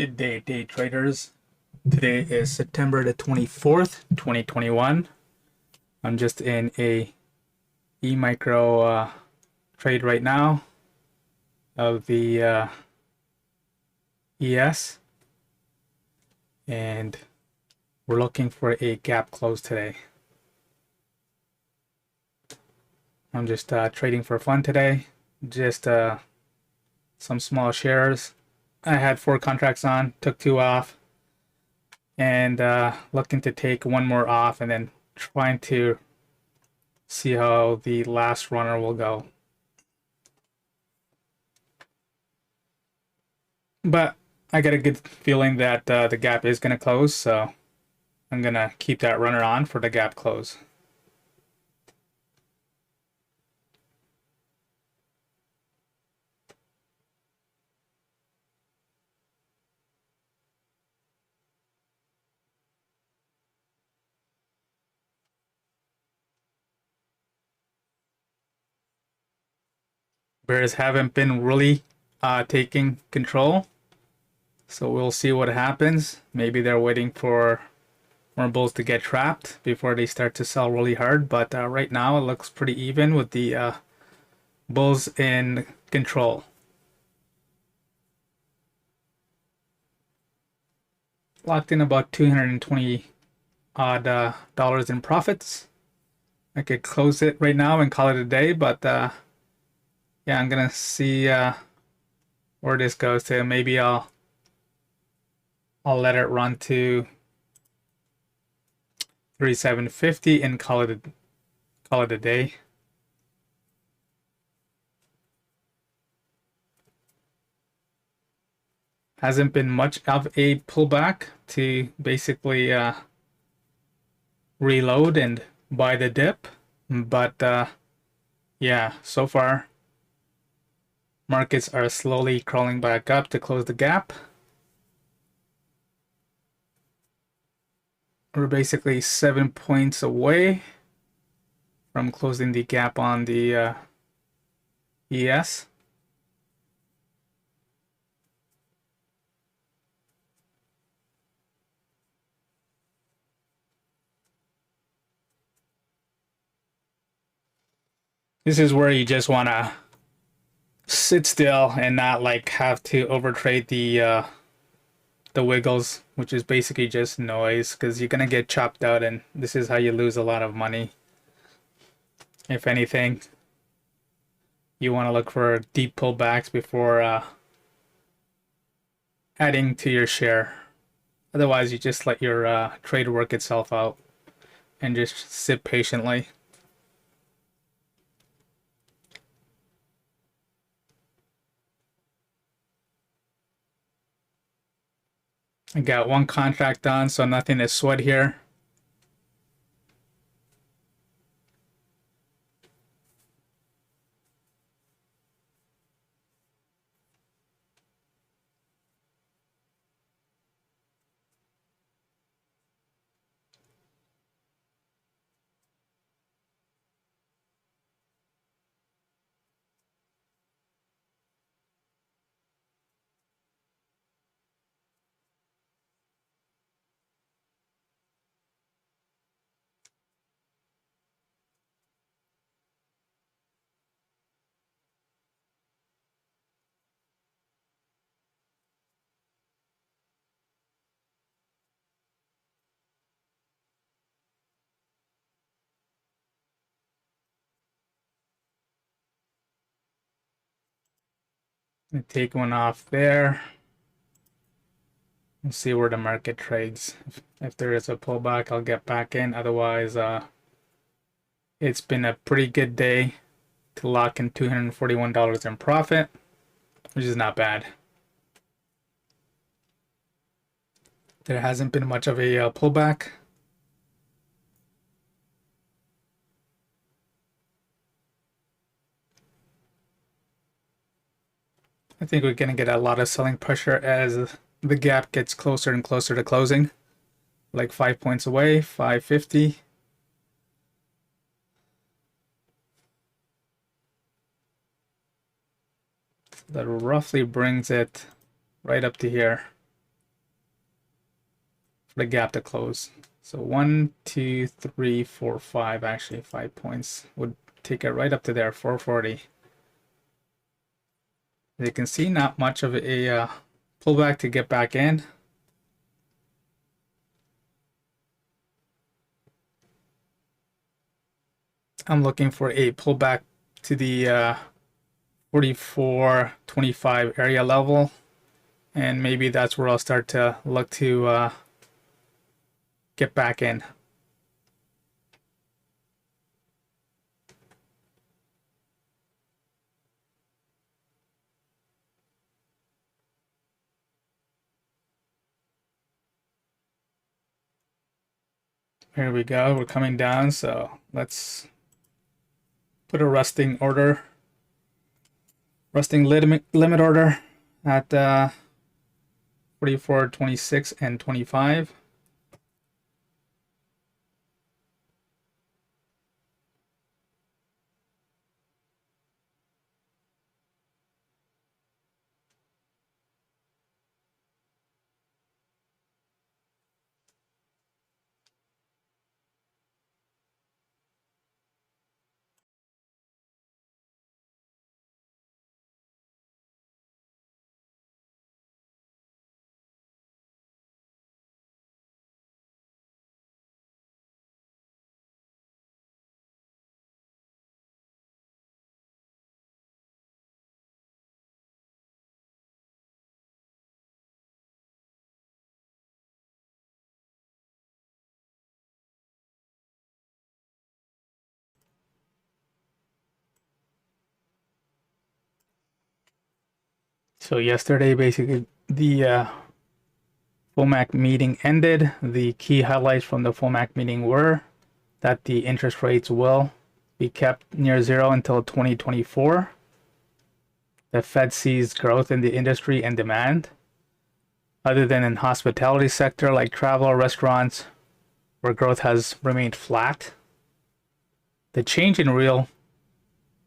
Good day, day traders. Today is September the 24th, 2021. I'm just in a E-mico trade right now of the ES, and we're looking for a gap close today. I'm just trading for fun today, just some small shares. I had 4 contracts on, took 2 off, and looking to take 1 more off, and then trying to see how the last runner will go. But I got a good feeling that the gap is going to close, so I'm going to keep that runner on for the gap close. Bears haven't been really taking control, so we'll see what happens. Maybe they're waiting for more bulls to get trapped before they start to sell really hard, but right now it looks pretty even with the bulls in control. Locked in about 220 odd dollars in profits. I could close it right now and call it a day, but yeah, I'm gonna see where this goes to. Maybe I'll let it run to 3750 and call it a day. Hasn't been much of a pullback to basically reload and buy the dip, but yeah, so far markets are slowly crawling back up to close the gap. We're basically 7 points away from closing the gap on the ES. This is where you just want to sit still and not like have to overtrade the wiggles, which is basically just noise, because you're gonna get chopped out, and this is how you lose a lot of money. If anything, you want to look for deep pullbacks before adding to your share. Otherwise, you just let your trade work itself out and just sit patiently. I got 1 contract on, so nothing to sweat here. Take 1 off there. We'll see where the market trades. If there is a pullback, I'll get back in. Otherwise, it's been a pretty good day to lock in $241 in profit, which is not bad. There hasn't been much of a pullback. I think we're going to get a lot of selling pressure as the gap gets closer and closer to closing. Like 5 points away, 550. That roughly brings it right up to here. for the gap to close. So 1, 2, 3, 4, 5, actually 5 points would take it right up to there, 440. As you can see, not much of a pullback to get back in. I'm looking for a pullback to the 44.25 area level, and maybe that's where I'll start to look to get back in. Here we go, we're coming down, so let's put a resting limit order at 44.26 and 25. So yesterday, basically, the FOMAC meeting ended. The key highlights from the FOMAC meeting were that the interest rates will be kept near zero until 2024. The Fed sees growth in the industry and demand, other than in hospitality sector like travel, restaurants, where growth has remained flat. The change in real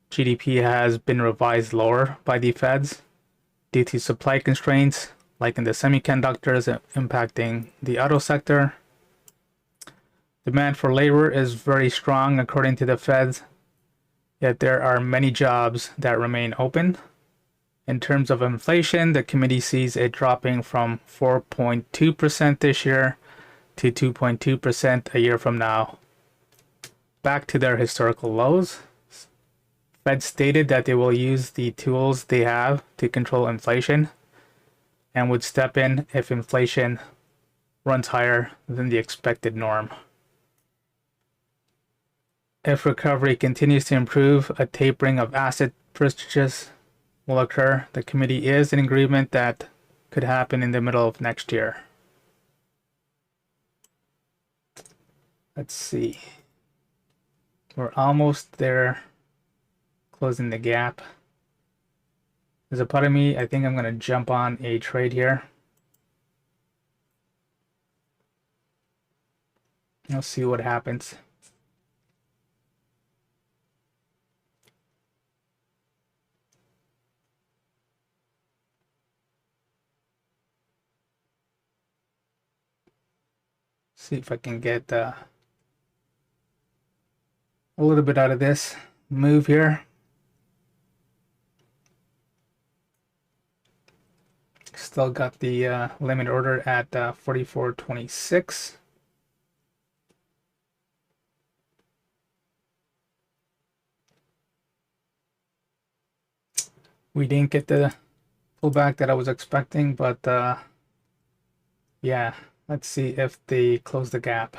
GDP has been revised lower by the Feds due to supply constraints, like in the semiconductors impacting the auto sector. Demand for labor is very strong according to the Feds, yet there are many jobs that remain open. In terms of inflation, the committee sees it dropping from 4.2% this year to 2.2% a year from now, back to their historical lows. Fed stated that they will use the tools they have to control inflation and would step in if inflation runs higher than the expected norm. If recovery continues to improve, a tapering of asset purchases will occur. The committee is in agreement that could happen in the middle of next year. Let's see. We're almost there, closing the gap. There's a part of me, I think I'm going to jump on a trade here. I'll see what happens. See if I can get a little bit out of this move here. Still got the limit order at 44.26. We didn't get the pullback that I was expecting, but yeah, let's see if they close the gap.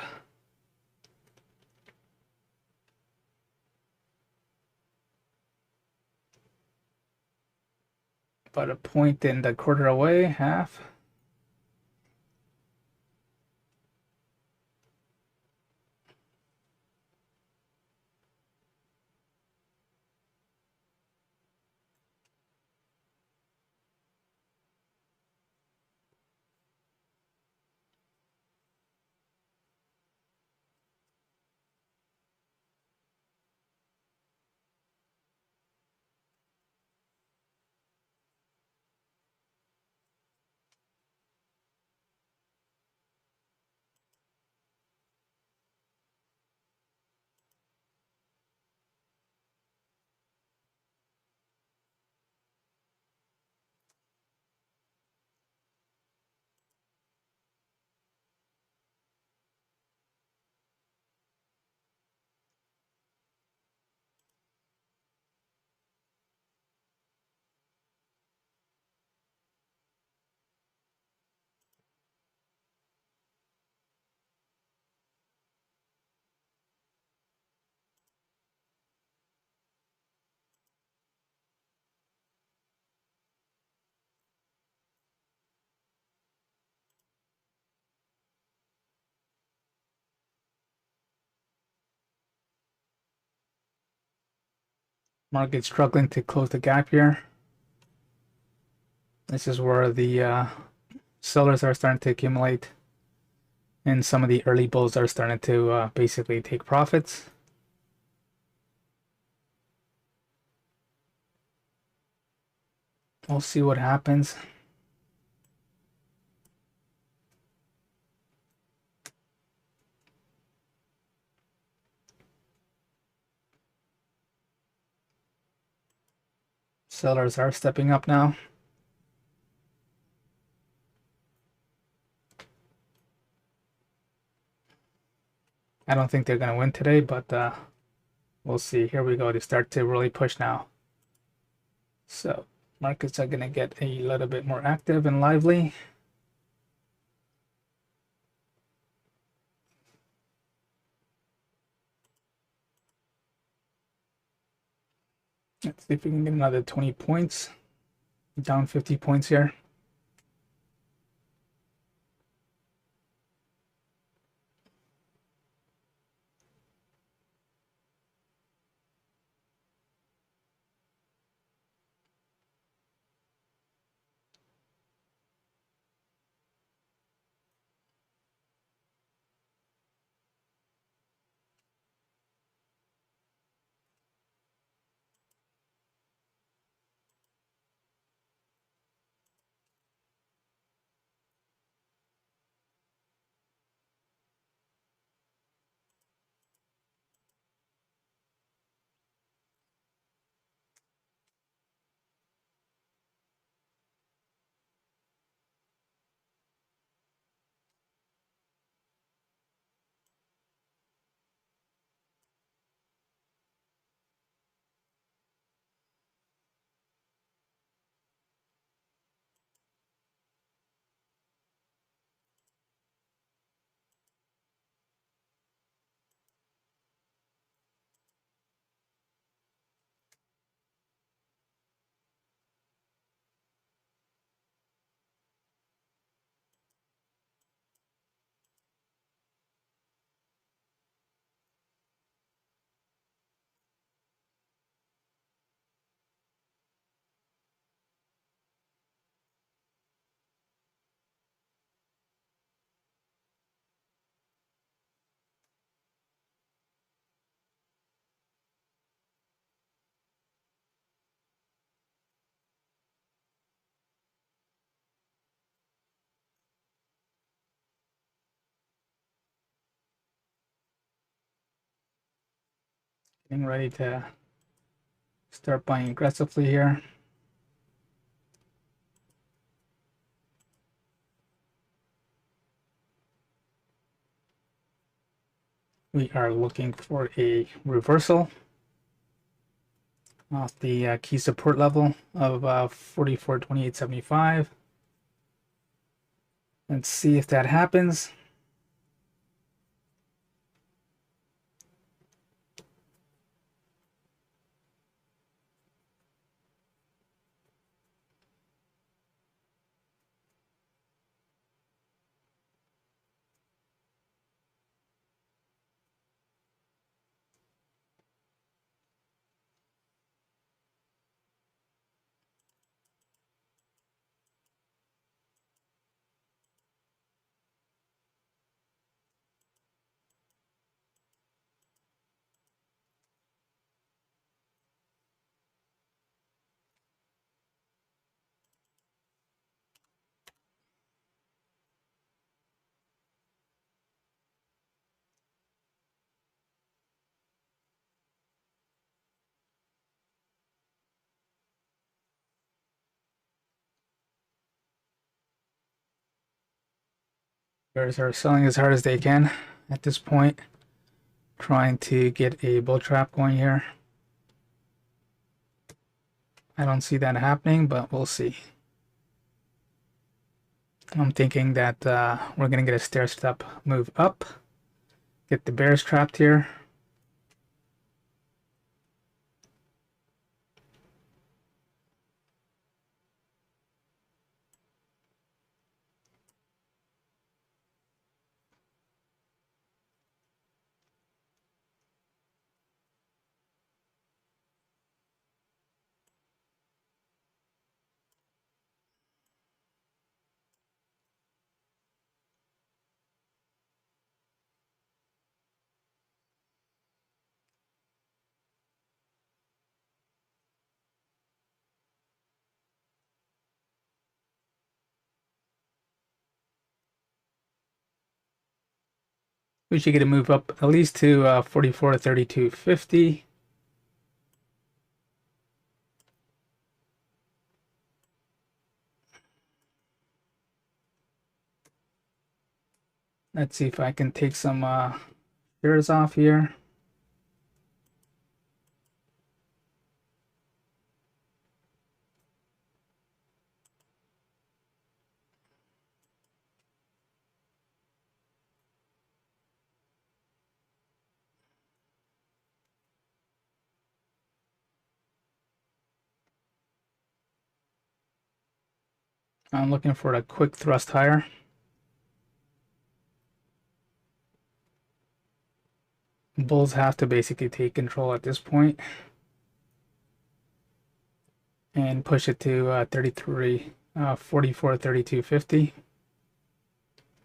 About a point and a quarter away, half. Market struggling to close the gap here. This is where the sellers are starting to accumulate, and some of the early bulls are starting to basically take profits. We'll see what happens. Sellers are stepping up now. I don't think they're going to win today, but we'll see. Here we go. They start to really push now. So markets are going to get a little bit more active and lively. Let's see if we can get another 20 points. Down 50 points here. Getting ready to start buying aggressively here. We are looking for a reversal off the key support level of 44.2875. Let's see if that happens. Bears are selling as hard as they can at this point, trying to get a bull trap going here. I don't see that happening, but we'll see. I'm thinking that we're going to get a stair step move up, get the bears trapped here. We should get a move up at least to 44.3250. Let's see if I can take some shares off here. I'm looking for a quick thrust higher. Bulls have to basically take control at this point and push it to 44, 32.50.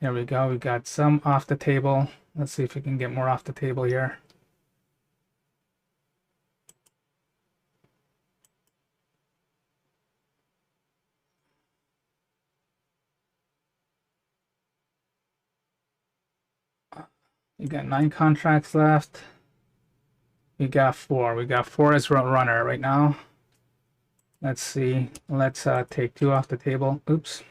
There we go. We got some off the table. Let's see if we can get more off the table here. You got 9 contracts left. We got 4. We got 4 as runner right now. Let's see. Let's take 2 off the table. Oops.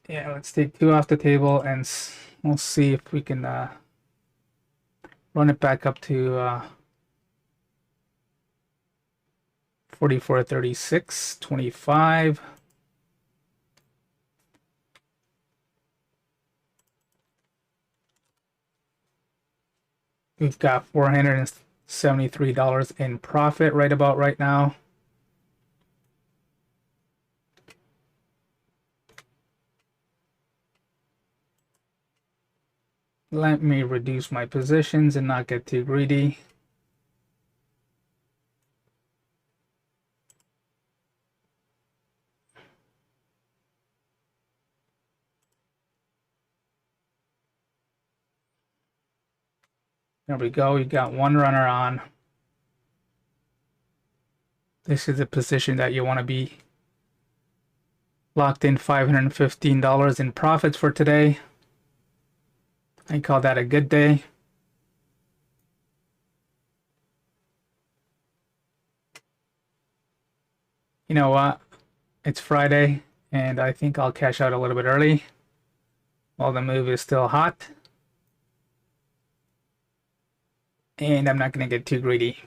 Yeah, let's take 2 off the table and we'll see if we can run it back up to 44.36.25. We've got $473 in profit right about right now. Let me reduce my positions and not get too greedy. There we go. We got 1 runner on. This is a position that you want to be locked in. $515 in profits for today. I call that a good day. You know what? It's Friday, and I think I'll cash out a little bit early while the move is still hot. And I'm not going to get too greedy.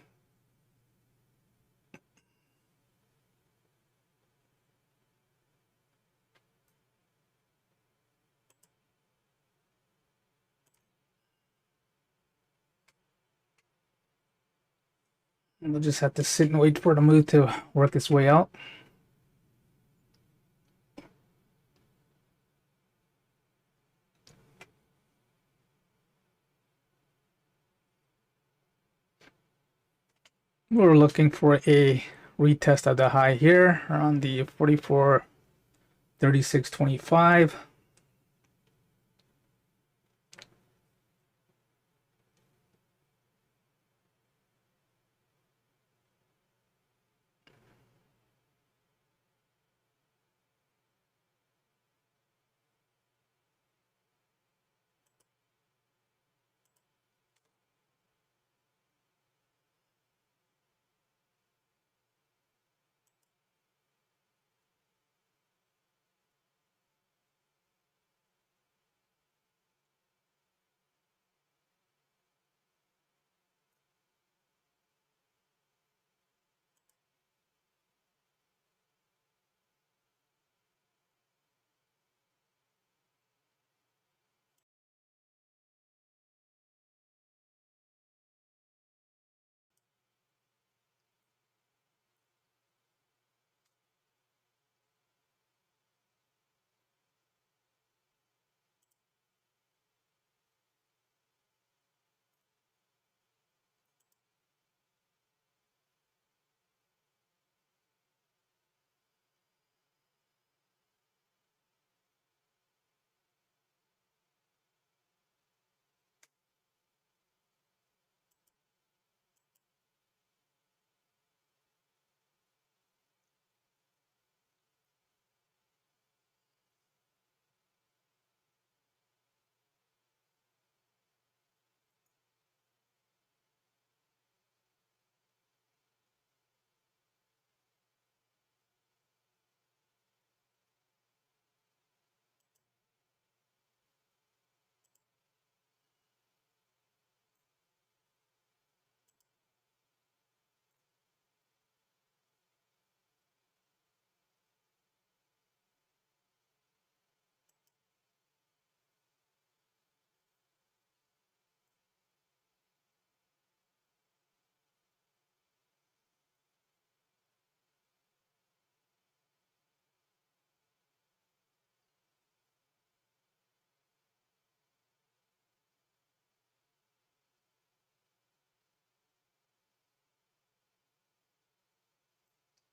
We'll just have to sit and wait for the move to work its way out. We're looking for a retest of the high here around the 44.36.25.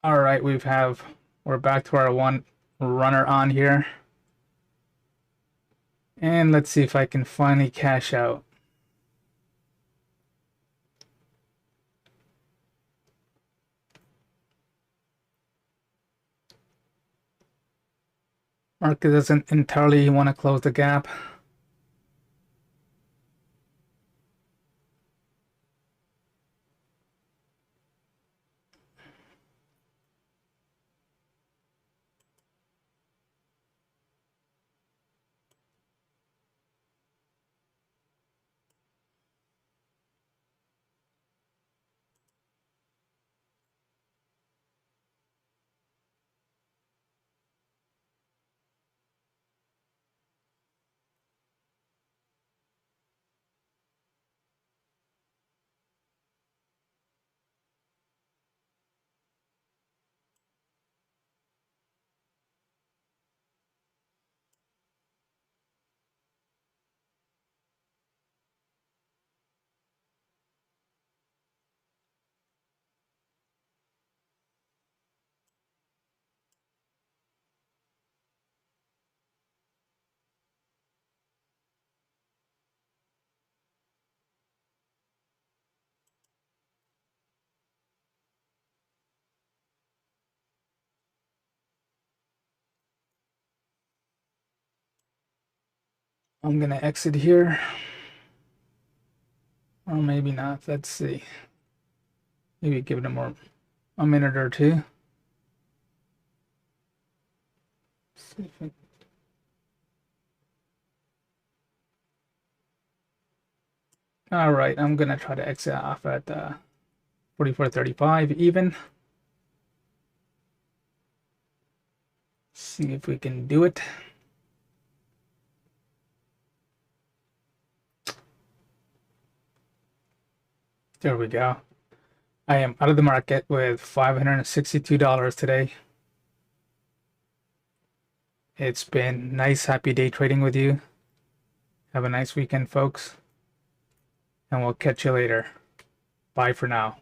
All right, we're back to our one runner on here. And let's see if I can finally cash out. Market doesn't entirely want to close the gap. I'm gonna exit here. Or maybe not. Let's see. Maybe give it a minute or two. See if it... All right, I'm gonna try to exit off at 44.35 even. See if we can do it. There we go. I am out of the market with $562 today. It's been nice, happy day trading with you. Have a nice weekend, folks. And we'll catch you later. Bye for now.